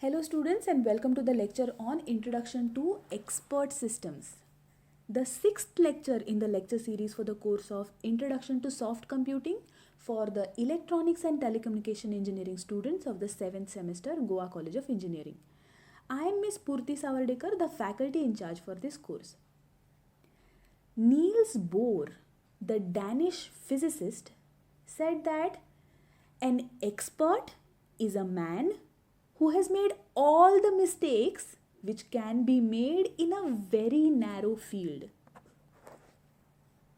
Hello students and welcome to the lecture on Introduction to Expert Systems. The sixth lecture in the lecture series for the course of Introduction to Soft Computing for the Electronics and Telecommunication Engineering students of the 7th semester Goa College of Engineering. I am Miss Purti Savardekar, the faculty in charge for this course. Niels Bohr, the Danish physicist, said that an expert is a man who has made all the mistakes which can be made in a very narrow field.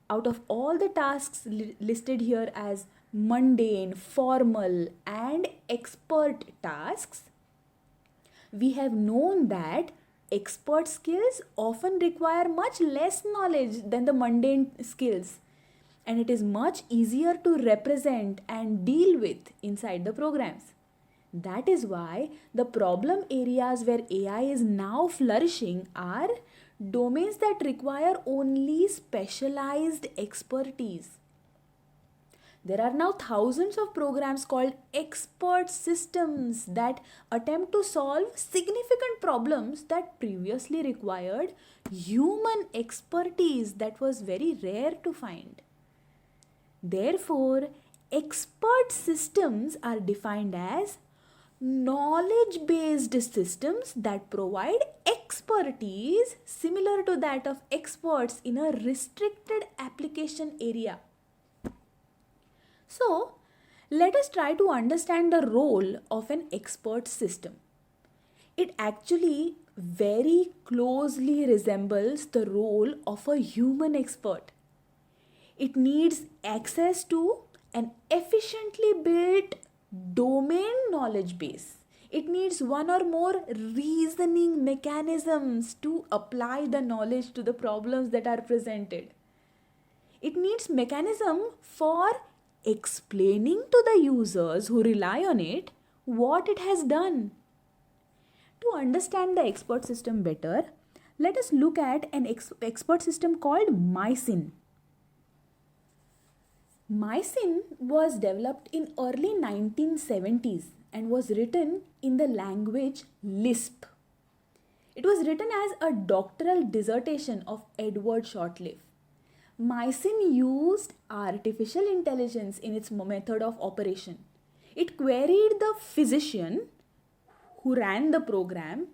Out of all the tasks listed here as mundane, formal, and expert tasks, we have known that expert skills often require much less knowledge than the mundane skills, and it is much easier to represent and deal with inside the programs. That is why the problem areas where AI is now flourishing are domains that require only specialized expertise. There are now thousands of programs called expert systems that attempt to solve significant problems that previously required human expertise that was very rare to find. Therefore, expert systems are defined as knowledge-based systems that provide expertise similar to that of experts in a restricted application area. So, let us try to understand the role of an expert system. It actually very closely resembles the role of a human expert. It needs access to an efficiently built domain knowledge base. It needs one or more reasoning mechanisms to apply the knowledge to the problems that are presented. It needs mechanism for explaining to the users who rely on it what it has done. To understand the expert system better, let us look at an expert system called Mycin. Mycin was developed in early 1970s and was written in the language Lisp. It was written as a doctoral dissertation of Edward Shortleaf. Mycin used artificial intelligence in its method of operation. It queried the physician who ran the program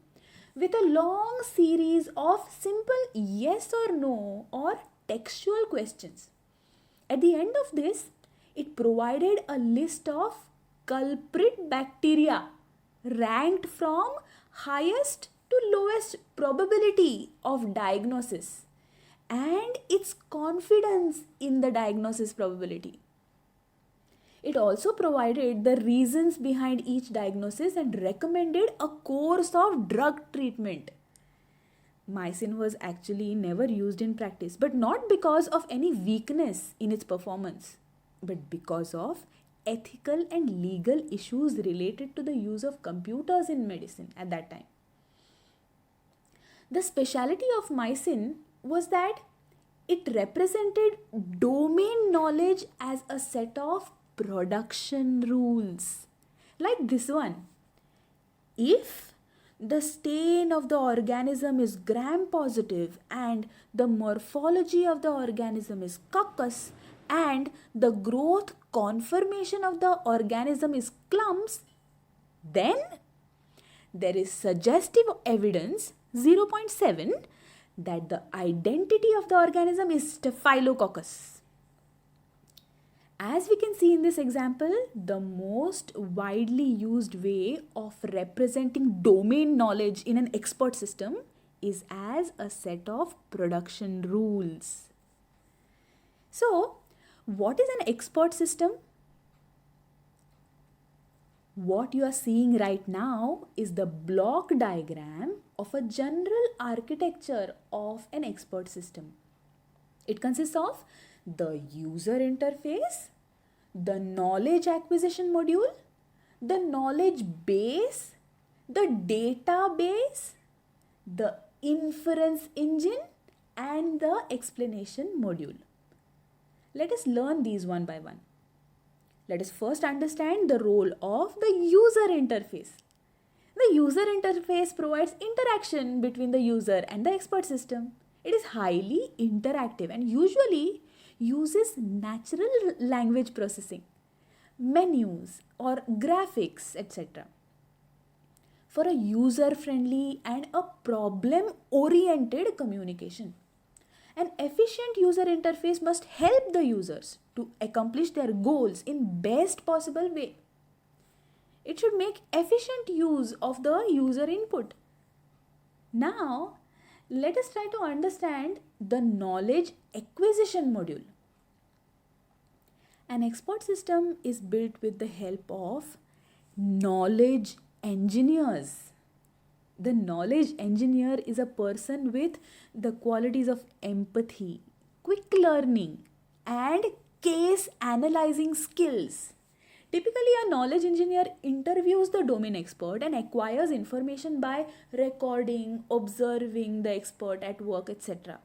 with a long series of simple yes or no or textual questions. At the end of this, it provided a list of culprit bacteria ranked from highest to lowest probability of diagnosis and its confidence in the diagnosis probability. It also provided the reasons behind each diagnosis and recommended a course of drug treatment. Mycin was actually never used in practice, but not because of any weakness in its performance, but because of ethical and legal issues related to the use of computers in medicine at that time. The speciality of Mycin was that it represented domain knowledge as a set of production rules. Like this one. If the stain of the organism is gram positive and the morphology of the organism is coccus and the growth conformation of the organism is clumps, then there is suggestive evidence 0.7 that the identity of the organism is Staphylococcus. As we can see in this example, the most widely used way of representing domain knowledge in an expert system is as a set of production rules. So, what is an expert system? What you are seeing right now is the block diagram of a general architecture of an expert system. It consists of the user interface, the knowledge acquisition module, the knowledge base, the database, the inference engine, and the explanation module. Let us learn these one by one. Let us first understand the role of the user interface. The user interface provides interaction between the user and the expert system. It is highly interactive and usually uses natural language processing, menus, or graphics, etc. for a user friendly and a problem oriented communication. An efficient user interface must help the users to accomplish their goals in best possible way. It should make efficient use of the user input. Now, let us try to understand the knowledge acquisition module. An expert system is built with the help of knowledge engineers. The knowledge engineer is a person with the qualities of empathy, quick learning, and case analyzing skills. Typically, a knowledge engineer interviews the domain expert and acquires information by recording, observing the expert at work, etc.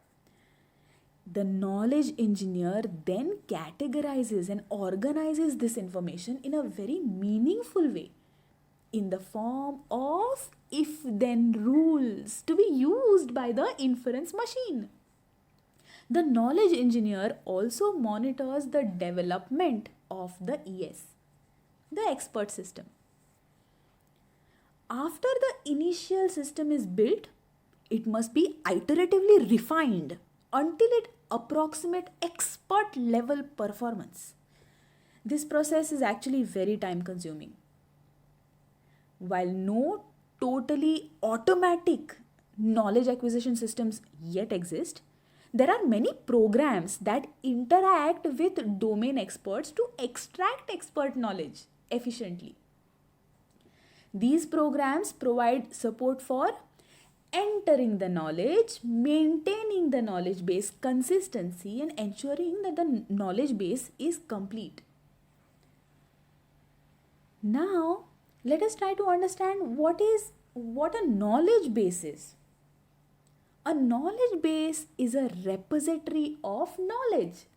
The knowledge engineer then categorizes and organizes this information in a very meaningful way in the form of if-then rules to be used by the inference machine. The knowledge engineer also monitors the development of the ES, the expert system. After the initial system is built, it must be iteratively refined until it approximates expert level performance. This process is actually very time consuming. While no totally automatic knowledge acquisition systems yet exist, there are many programs that interact with domain experts to extract expert knowledge efficiently. These programs provide support for entering the knowledge, maintaining the knowledge base consistency, and ensuring that the knowledge base is complete. Now, let us try to understand what a knowledge base is. A knowledge base is a repository of knowledge.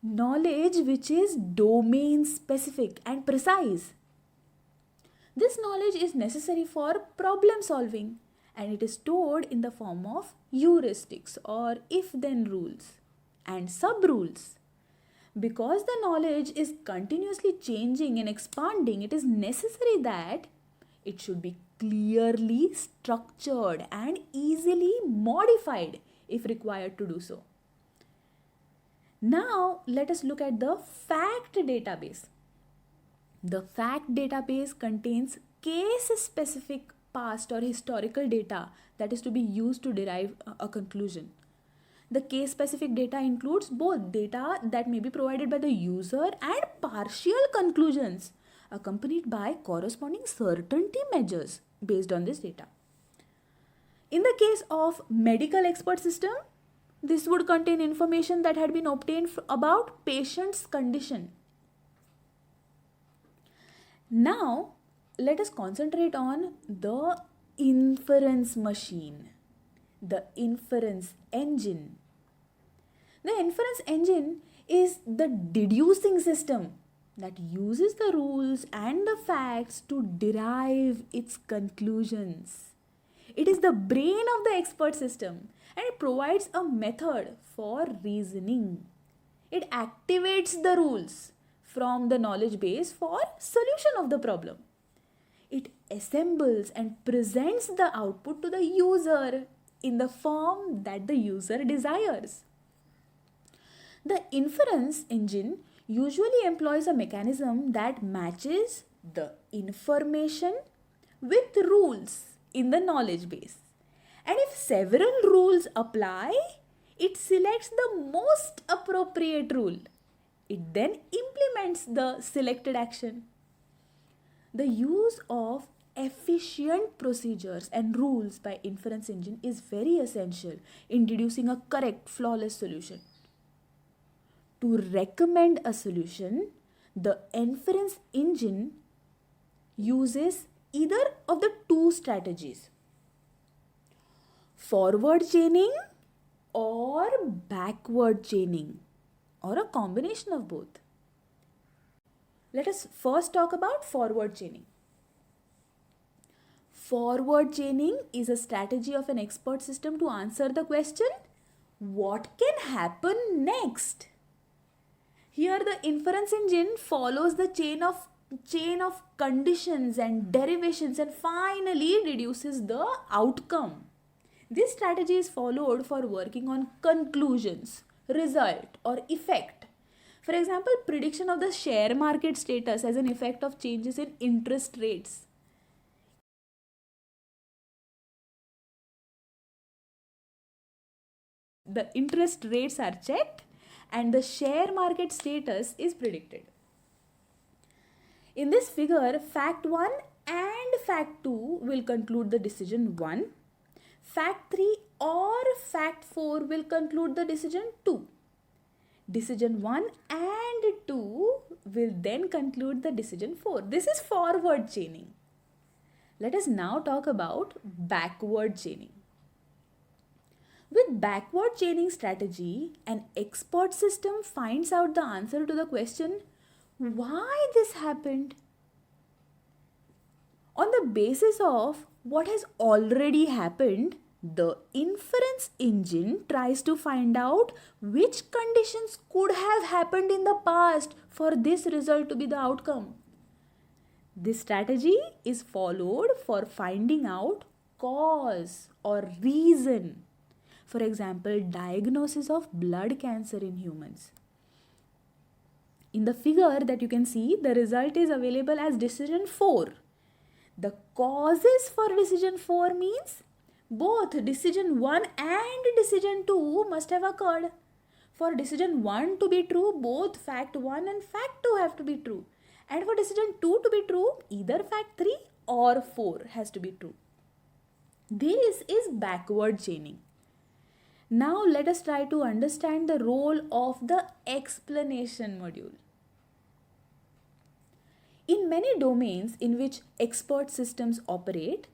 Knowledge which is domain specific and precise. This knowledge is necessary for problem solving and it is stored in the form of heuristics or if-then rules and sub-rules. Because the knowledge is continuously changing and expanding, it is necessary that it should be clearly structured and easily modified if required to do so. Now, let us look at the fact database. The fact database contains case-specific past or historical data that is to be used to derive a conclusion. The case-specific data includes both data that may be provided by the user and partial conclusions accompanied by corresponding certainty measures based on this data. In the case of medical expert system, this would contain information that had been obtained about patient's condition. Now, let us concentrate on the inference machine, the inference engine. The inference engine is the deducing system that uses the rules and the facts to derive its conclusions. It is the brain of the expert system and it provides a method for reasoning. It activates the rules from the knowledge base for solution of the problem. It assembles and presents the output to the user in the form that the user desires. The inference engine usually employs a mechanism that matches the information with rules in the knowledge base. And if several rules apply, it selects the most appropriate rule. It then implements the selected action. The use of efficient procedures and rules by inference engine is very essential in deducing a correct, flawless solution. To recommend a solution, the inference engine uses either of the two strategies: forward chaining or backward chaining, or a combination of both. Let us first talk about forward chaining. Forward chaining is a strategy of an expert system to answer the question, what can happen next? Here the inference engine follows the chain of conditions and derivations and finally reduces the outcome. This strategy is followed for working on conclusions, result or effect. For example, prediction of the share market status as an effect of changes in interest rates. The interest rates are checked and the share market status is predicted. In this figure, fact 1 and fact 2 will conclude the decision 1. Fact 3 or fact 4 will conclude the decision 2. Decision 1 and 2 will then conclude the decision 4. This is forward chaining. Let us now talk about backward chaining. With backward chaining strategy, an expert system finds out the answer to the question, why this happened? On the basis of what has already happened, the inference engine tries to find out which conditions could have happened in the past for this result to be the outcome. This strategy is followed for finding out cause or reason. For example, diagnosis of blood cancer in humans. In the figure that you can see, the result is available as decision 4. The causes for decision 4 means both decision 1 and decision 2 must have occurred. For decision 1 to be true, both fact 1 and fact 2 have to be true. And for decision 2 to be true, either fact 3 or 4 has to be true. This is backward chaining. Now let us try to understand the role of the explanation module. In many domains in which expert systems operate,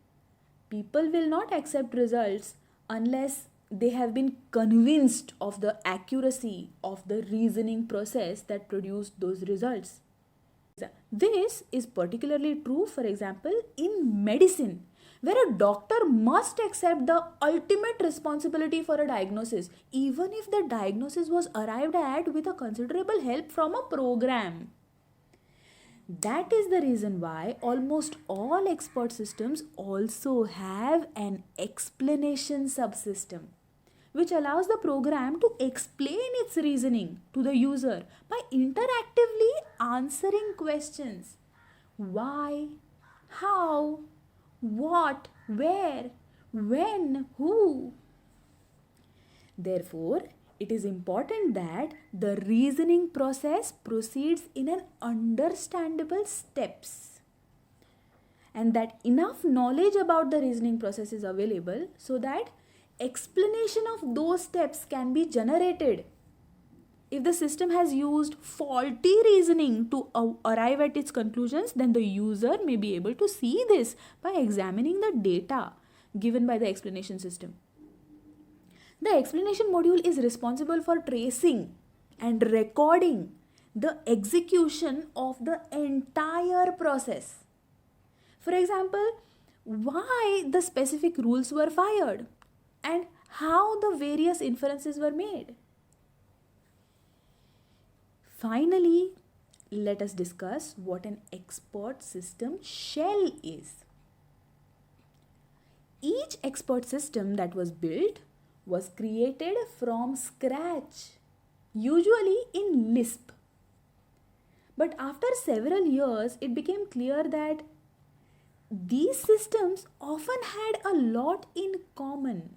people will not accept results unless they have been convinced of the accuracy of the reasoning process that produced those results. This is particularly true, for example, in medicine, where a doctor must accept the ultimate responsibility for a diagnosis, even if the diagnosis was arrived at with a considerable help from a program. That is the reason why almost all expert systems also have an explanation subsystem, which allows the program to explain its reasoning to the user by interactively answering questions. Why? How? What? Where? When? Who? Therefore, it is important that the reasoning process proceeds in an understandable steps and that enough knowledge about the reasoning process is available so that explanation of those steps can be generated. If the system has used faulty reasoning to arrive at its conclusions, then the user may be able to see this by examining the data given by the explanation system. The explanation module is responsible for tracing and recording the execution of the entire process. For example, why the specific rules were fired and how the various inferences were made. Finally, let us discuss what an expert system shell is. Each expert system that was built was created from scratch, usually in Lisp. But after several years, it became clear that these systems often had a lot in common.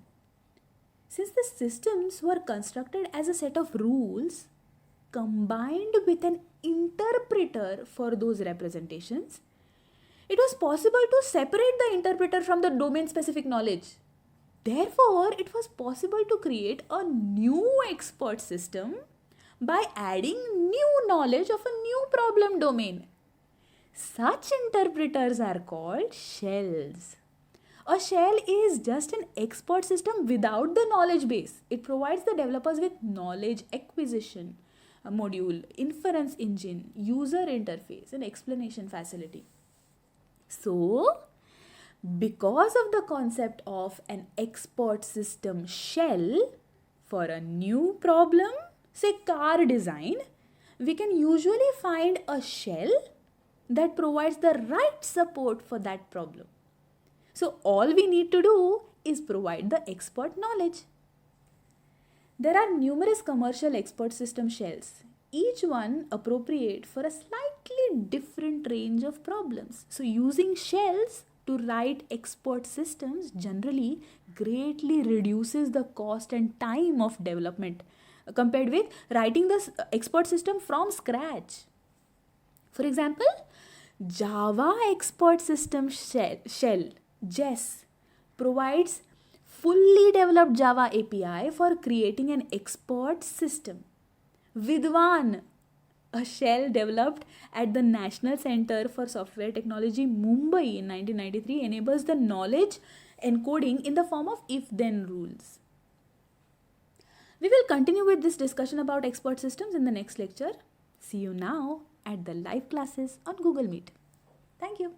Since the systems were constructed as a set of rules, combined with an interpreter for those representations, it was possible to separate the interpreter from the domain-specific knowledge. Therefore, it was possible to create a new expert system by adding new knowledge of a new problem domain. Such interpreters are called shells. A shell is just an expert system without the knowledge base. It provides the developers with knowledge acquisition, a module, inference engine, user interface, and explanation facility. So, Because of the concept of an expert system shell for a new problem, say car design, we can usually find a shell that provides the right support for that problem. So all we need to do is provide the expert knowledge. There are numerous commercial expert system shells, each one appropriate for a slightly different range of problems. So using shells to write expert systems generally greatly reduces the cost and time of development compared with writing the expert system from scratch. For example, Java Expert System Shell, JES, provides fully developed Java API for creating an expert system. Vidwan, a shell developed at the National Center for Software Technology, Mumbai in 1993, enables the knowledge encoding in the form of if-then rules. We will continue with this discussion about expert systems in the next lecture. See you now at the live classes on Google Meet. Thank you.